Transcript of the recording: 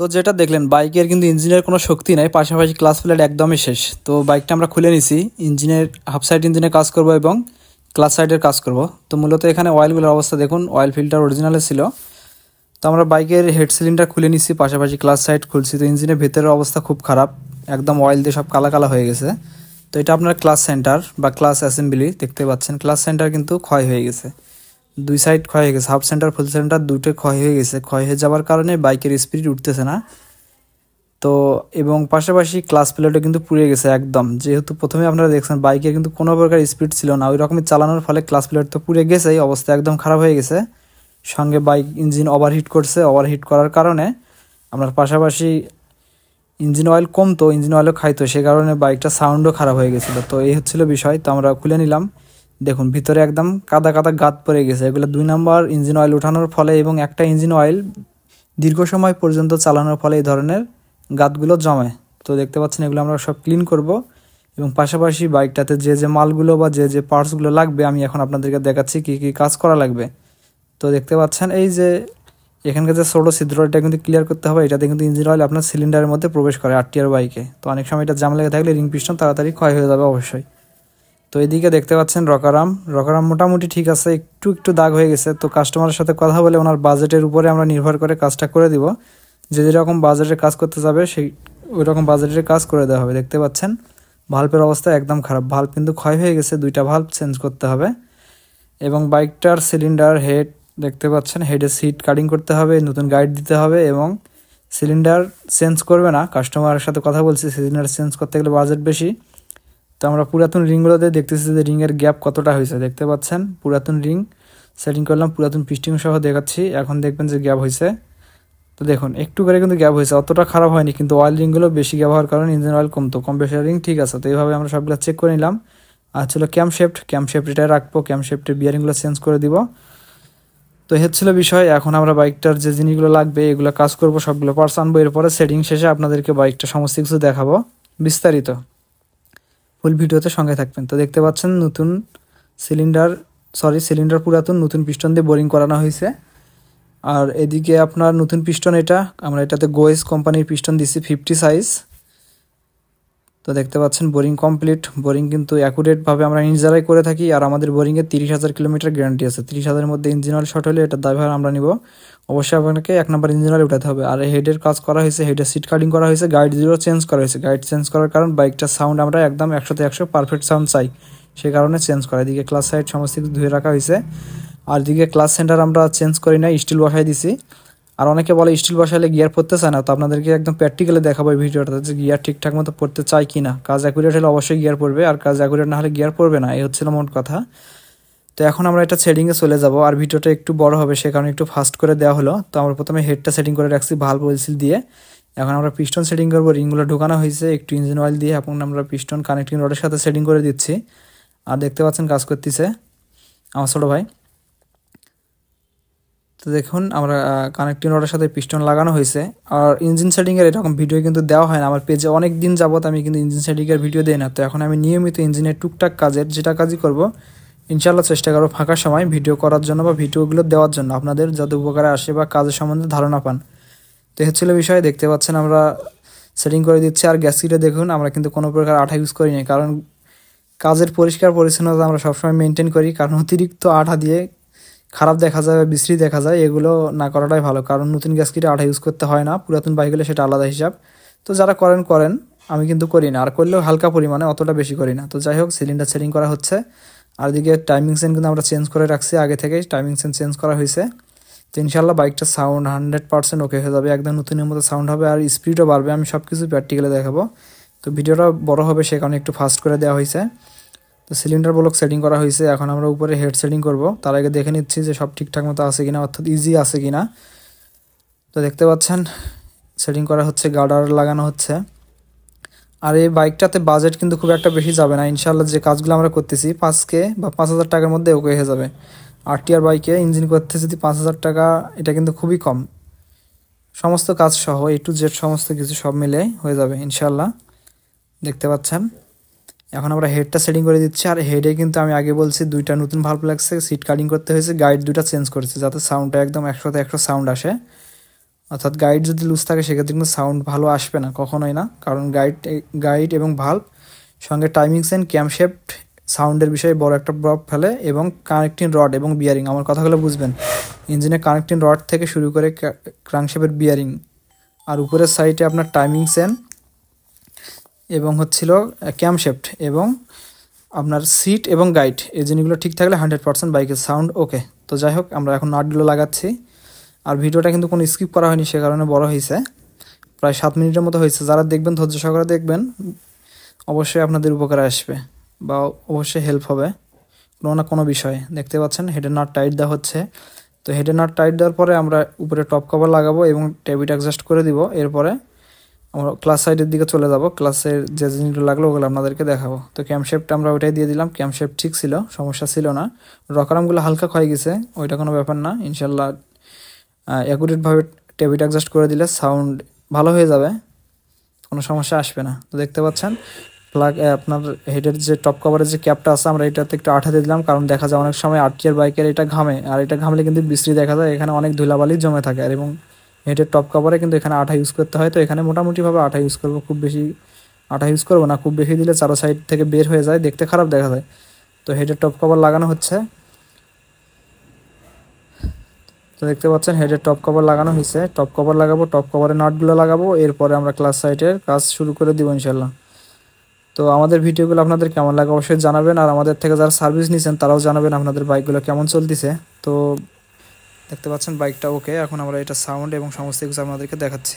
তো যেটা দেখলেন বাইকের কিন্তু ইঞ্জিনের কোনো শক্তি নাই, পাশাপাশি ক্লাচ প্লেট একদমই শেষ। তো বাইকটা আমরা খুলে নিছি, ইঞ্জিনের হাফ সাইড ইঞ্জিনের কাজ করব এবং ক্লাচ সাইডের কাজ করব। তো মূলত এখানে অয়েলগুলোর অবস্থা দেখুন, অয়েল ফিল্টার অরিজিনালে ছিল। তো আমরা বাইকের হেড সিলিন্ডার খুলে নিচ্ছি, পাশাপাশি ক্লাচ সাইড খুলছি। তো ইঞ্জিনের ভেতরের অবস্থা খুব খারাপ, একদম অয়েল দিয়ে সব কালা কালা হয়ে গেছে। তো এটা আপনার ক্লাচ সেন্টার বা ক্লাচ অ্যাসেম্বলি দেখতে পাচ্ছেন, ক্লাচ সেন্টার কিন্তু ক্ষয় হয়ে গেছে, দুই সাইড ক্ষয় হয়ে গেছে, হাফ সেন্টার ফুল সেন্টার দুটো ক্ষয় হয়ে গেছে। ক্ষয় হয়ে যাওয়ার কারণে বাইকের স্পিড উঠতেছে না। তো এবং পাশাপাশি ক্লাচ প্লেটও কিন্তু পুড়ে গেছে একদম, যেহেতু প্রথমে আপনারা দেখছেন বাইকে কিন্তু কোনো প্রকার স্পিড ছিল না, ওই রকমই চালানোর ফলে ক্লাচ প্লেট তো পুড়ে গেছেই, অবস্থা একদম খারাপ হয়ে গেছে। সঙ্গে বাইক ইঞ্জিন ওভারহিট করছে, ওভারহিট করার কারণে আপনার পাশাপাশি ইঞ্জিন অয়েল কমতো, ইঞ্জিন অয়েলও খাইতো, সে কারণে বাইকটা সাউন্ডও খারাপ হয়ে গেছিলো। তো এই হচ্ছিল বিষয়। তো আমরা খুলে নিলাম, দেখুন ভিতরে একদম কাদা কাদা গাঁত পড়ে গেছে। এগুলো 2 নম্বর ইঞ্জিন অয়েল ওঠানোর ফলে এবং একটা ইঞ্জিন অয়েল দীর্ঘ সময় পর্যন্ত চালানোর ফলে এই ধরনের গাঁতগুলো জমে। তো দেখতে পাচ্ছেন এগুলো আমরা সব ক্লিন করব এবং পাশাপাশি বাইকটাতে যে যে মালগুলো বা যে যে পার্টসগুলো লাগবে আমি এখন আপনাদেরকে দেখাচ্ছি কী কী কাজ করা লাগবে। তো দেখতে পাচ্ছেন এই যে এখানকার যে ছোটো ছিদ্র, এটা কিন্তু ক্লিয়ার করতে হবে। এটাতে কিন্তু ইঞ্জিন অয়েল আপনার সিলিন্ডারের মধ্যে প্রবেশ করে আরটিআর বাইকে। তো অনেক সময় এটা জাম লেগে থাকলে রিং পিস্টন তাড়াতাড়ি ক্ষয় হয়ে যাবে অবশ্যই। তো এদিকে দেখতে পাচ্ছেন রকারাম মোটামুটি ঠিক আছে, একটু একটু দাগ হয়ে গেছে। তো কাস্টমারের সাথে কথা বলে ওনার বাজেটের উপরে আমরা নির্ভর করে কাজটা করে দিব। যে যেরকম বাজেটের কাজ করতে যাবে সেই ওই রকম বাজেটের কাজ করে দেওয়া হবে। দেখতে পাচ্ছেন ভাল্বের অবস্থা একদম খারাপ, ভাল্ব কিন্তু ক্ষয় হয়ে গেছে, 2টা ভাল্ব চেঞ্জ করতে হবে। এবং বাইকটার সিলিন্ডার হেড দেখতে পাচ্ছেন, হেডের সিট কাটিং করতে হবে, নতুন গাইড দিতে হবে এবং সিলিন্ডার চেঞ্জ করবে না। কাস্টমারের সাথে কথা বলছি, সিলিন্ডার চেঞ্জ করতে গেলে বাজেট বেশি। তো আমরা পুরাতন রিংগুলোতে দেখতেছি যে রিংয়ের গ্যাপ কতটা হয়েছে। দেখতে পাচ্ছেন পুরাতন রিং সেটিং করলাম, পুরাতন পিস্টিং সহ দেখাচ্ছি, এখন দেখবেন যে গ্যাপ হয়েছে। তো দেখুন একটু করে কিন্তু গ্যাপ হয়েছে, অতটা খারাপ হয়নি, কিন্তু অয়েল রিংগুলো বেশি ব্যবহার কারণে ইঞ্জিন অয়েল কমতো, কম্প্রেসার রিং ঠিক আছে। তো এইভাবে আমরা সবগুলো চেক করে নিলাম। আর ছিল ক্যামশেফট এটা রাখবো, ক্যামশেফটের বিয়ারিংগুলো চেঞ্জ করে দিব। তো এই হচ্ছিল বিষয়। এখন আমরা বাইকটার যে জিনিসগুলো লাগবে এগুলো কাজ করব, সবগুলো পার্টস আনবো, এরপরে সেটিং শেষে আপনাদেরকে বাইকটা সমস্ত কিছু দেখাবো বিস্তারিত। ফুল ভিডিওতে সঙ্গে থাকবেন। তো দেখতে পাচ্ছেন নতুন সিলিন্ডার পুরাতন, নতুন পিস্টন দিয়ে বোরিং করানো হয়েছে। আর এদিকে আপনার নতুন পিস্টন, এটা আমরা এটাতে গোয়েস কোম্পানির পিস্টন দিছি 50 সাইজ। তো দেখতে পাচ্ছেন বোরিং কমপ্লিট, বোরিং কিন্তু অ্যাকুরেটভাবে আমরা নিজেরাই করে থাকি। আর আমাদের বোরিংয়ে 30,000 কিলোমিটার গ্যারান্টি আছে। 30,000-এর মধ্যে ইঞ্জিন অয়েল শর্ট হলে এটা দায়ভার আমরা নিব, অবশ্যই আপনাকে 1 নম্বর ইঞ্জিন অয়েল উঠাতে হবে। আর হেডের কাজ করা হয়েছে, হেডের সিট কাটিং করা হয়েছে, গাইড জিরো চেঞ্জ করা হয়েছে। গাইড চেঞ্জ করার কারণ বাইকটার সাউন্ড আমরা একদম 100তে 100 পারফেক্ট সাউন্ড চাই, সে কারণে চেঞ্জ করা। এদিকে ক্লাস সাইড সমস্ত কিছু ধুয়ে রাখা হয়েছে। আর এদিকে ক্লাস সেন্টার আমরা চেঞ্জ করি না, স্টিল বসাই দিছি। আর অনেকে বলে স্টিল বসালে গিয়ার পড়তে চায় না, তো আপনাদেরকে একদম প্র্যাকটিক্যালি দেখাবো এই ভিডিওটাতে যে গিয়ার ঠিকঠাক মতো পড়তে চায় কি না। কাজ অ্যাকুরেট হলে অবশ্যই গিয়ার পড়বে, আর কাজ অ্যাকুরেট না হলে গিয়ার পড়বে না, এই হচ্ছিল মোট কথা। তো এখন আমরা এটা সেটিংয়ে চলে যাব, আর ভিডিওটা একটু বড় হবে সে কারণে একটু ফাস্ট করে দেওয়া হলো। তো আমরা প্রথমে হেডটা সেটিং করে রাখছি ভালভ অয়েল সিল দিয়ে। এখন আমরা পিস্টন সেটিং করবো, রিংগুলো ঢোকানো হয়েছে একটু ইঞ্জিন অয়েল দিয়ে। এখন আমরা পিস্টন কানেক্টিং রডের সাথে সেটিং করে দিচ্ছি। আর দেখতে পাচ্ছেন কাজ করতেছে আমার ছোটো ভাই। তো দেখুন আমরা কানেক্টিং রডের সাথে পিস্টন লাগানো হয়েছে। আর ইঞ্জিন সেটিংয়ের এরকম ভিডিও কিন্তু দেওয়া হয় না আমার পেজে, অনেক দিন যাবত আমি কিন্তু ইঞ্জিন সেটিংয়ের ভিডিও দিই না। তো এখন আমি নিয়মিত ইঞ্জিনের টুকটাক কাজের যেটা কাজই করব, ইনশাআল্লাহ চেষ্টা করবো ফাঁকা সময় ভিডিও করার জন্য বা ভিডিওগুলো দেওয়ার জন্য, আপনাদের যাতে উপকারে আসে বা কাজের সম্বন্ধে ধারণা পান। তো এই হচ্ছিল বিষয়। দেখতে পাচ্ছেন আমরা সেটিং করে দিচ্ছি। আর গ্যাসকিটে দেখুন আমরা কিন্তু কোনো প্রকার আঠা ইউজ করি না, কারণ কাজের পরিষ্কার পরিচ্ছন্নতা আমরা সবসময় মেনটেন করি। কারণ অতিরিক্ত আঠা দিয়ে খারাপ দেখা যায় বা বিশ্রী দেখা যায়, এগুলো না করাটাই ভালো। কারণ নতুন গ্যাসকিটে আঠা ইউজ করতে হয় না, পুরাতন বাইক হলে সেটা আলাদা হিসাব। তো যারা করেন, আমি কিন্তু করি না, আর করলেও হালকা পরিমাণে, অতটা বেশি করি না। তো যাই হোক সিলিন্ডার সেটিং করা হচ্ছে। আর দিকে টাইমিং সেন কিন্তু আমরা চেঞ্জ করে রাখছি, আগে থেকেই টাইমিং সেন চেঞ্জ করা হয়েছে। তো ইনশাআল্লাহ বাইকটা সাউন্ড 100% ওকে হয়ে যাবে, একদম নতুনের মতো সাউন্ড হবে, আর স্পিডও বাড়বে। আমি সব কিছু প্র্যাকটিক্যালি দেখাবো। তো ভিডিওটা বড় হবে সে কারণে একটু ফাস্ট করে দেওয়া হয়েছে। তো সিলিন্ডার ব্লক সেটিং করা হয়েছে, এখন আমরা উপরে হেড সেটিং করব। তার আগে দেখে নিচ্ছি যে সব ঠিকঠাক মতো আছে কিনা, অর্থাৎ ইজি আছে কিনা। তো দেখতে পাচ্ছেন সেটিং করা হচ্ছে, গার্ডার লাগানো হচ্ছে। আর এই বাইকটাতে বাজেট কিন্তু খুব একটা বেশি যাবে না ইনশাআল্লাহ। যে কাজগুলো আমরা করতেছি 5K বা 5,000 টাকার মধ্যে ওকে হয়ে যাবে। আরটিআর বাইকে ইঞ্জিন করতে যদি 5,000 টাকা, এটা কিন্তু খুবই কম। সমস্ত কাজ সহ A to Z সমস্ত কিছু সব মিলে হয়ে যাবে ইনশাআল্লাহ। দেখতে পাচ্ছেন এখন আমরা হেডটা সেটিং করে দিচ্ছি। আর হেডে কিন্তু আমি আগে বলছি 2টা নতুন ভাল্ব লাগছে, সিট কাটিং করতে হয়েছে, গাইড 2টা চেঞ্জ করেছে যাতে সাউন্ডটা একদম 100তে 100 সাউন্ড আসে। অর্থাৎ গাইড যদি লুজ থাকে সেক্ষেত্রে কিন্তু সাউন্ড ভালো আসবে না, কখনোই না। কারণ গাইড এবং ভাল্ব সঙ্গে টাইমিংস অ্যান্ড ক্যামশেফট সাউন্ডের বিষয়ে বড় একটা প্রভাব ফেলে, এবং কানেক্টিং রড এবং বিয়ারিং, আমার কথাগুলো বুঝবেন। ইঞ্জিনের কানেক্টিং রড থেকে শুরু করে ক্রাঙ্কশ্যাফটের বিয়ারিং, আর উপরের সাইডে আপনার টাইমিংস অ্যান্ড এবং হচ্ছিল ক্যামশেফট এবং আপনার সিট এবং গাইড, এই জিনিসগুলো ঠিক থাকলে 100% বাইকের সাউন্ড ওকে। তো যাই হোক, আমরা এখন নাটগুলো লাগাচ্ছি। আর ভিডিওটা কিন্তু কোনো স্কিপ করা হয়নি, সে কারণে বড় হয়েছে, প্রায় 7 মিনিটের মতো হয়েছে। যারা দেখবেন ধৈর্য সহকারে দেখবেন, অবশ্যই আপনাদের উপকারে আসবে বা অবশ্যই হেল্প হবে কোনো না কোনো বিষয়ে। দেখতে পাচ্ছেন হেডের নাট টাইট দেওয়া হচ্ছে। তো হেডের নাট টাইট দেওয়ার পরে আমরা উপরে টপ কভার লাগাবো এবং টেবিট অ্যাডজাস্ট করে দিব। এরপরে আমরা ক্লাস সাইডের দিকে চলে যাব, ক্লাসের যে জিনিসগুলো লাগলো ওগুলো আপনাদেরকে দেখাবো। তো ক্যামশেপটা আমরা ওইটাই দিয়ে দিলাম, ক্যামশেপ ঠিক ছিল, সমস্যা ছিল না। রকারামগুলো হালকা ক্ষয়ে গেছে, ওইটা কোনো ব্যাপার না, ইনশাল্লাহ অ্যাকুরেটভাবে টেবিট অ্যাডজাস্ট করে দিলে সাউন্ড ভালো হয়ে যাবে, কোনো সমস্যা আসবে না। তো দেখতে পাচ্ছেন আপনার হেডের যে টপ কভারের যে ক্যাপটা আছে, আমরা এটাতে একটু আঠা দিয়ে দিলাম, কারণ দেখা যায় অনেক সময় আরটিআর বাইকের এটা ঘামে, আর এটা ঘামলে কিন্তু বিশ্রী দেখা যায়, এখানে অনেক ধুলাবালি জমে থাকে। আর এবং হেডের টপ কভারে কিন্তু এখানে আঠা ইউজ করতে হয়, তো এখানে মোটামুটিভাবে আঠা ইউজ করবো, খুব বেশি আঠা ইউজ করবো না, খুব বেশি দিলে চারো সাইড থেকে বের হয়ে যায়, দেখতে খারাপ দেখা যায়। তো হেডের টপ কভার লাগানো হচ্ছে। তো দেখতে পাচ্ছেন হেডের টপ কভার লাগানো হয়েছে, টপ কভার লাগাবো, টপ কভারের নাটগুলো লাগাবো, এরপরে আমরা ক্লাস সাইডের কাজ শুরু করে দিব ইনশাল্লাহ। তো আমাদের ভিডিওগুলো আপনাদের কেমন লাগে অবশ্যই জানাবেন, আর আমাদের থেকে যারা সার্ভিস নিয়েছেন তারাও জানাবেন আপনাদের বাইকগুলো কেমন চলতেছে। তো দেখতে পাচ্ছেন বাইকটা ওকে, এখন আমরা এটা সাউন্ড এবং সমস্ত কিছু আপনাদেরকে দেখাচ্ছি।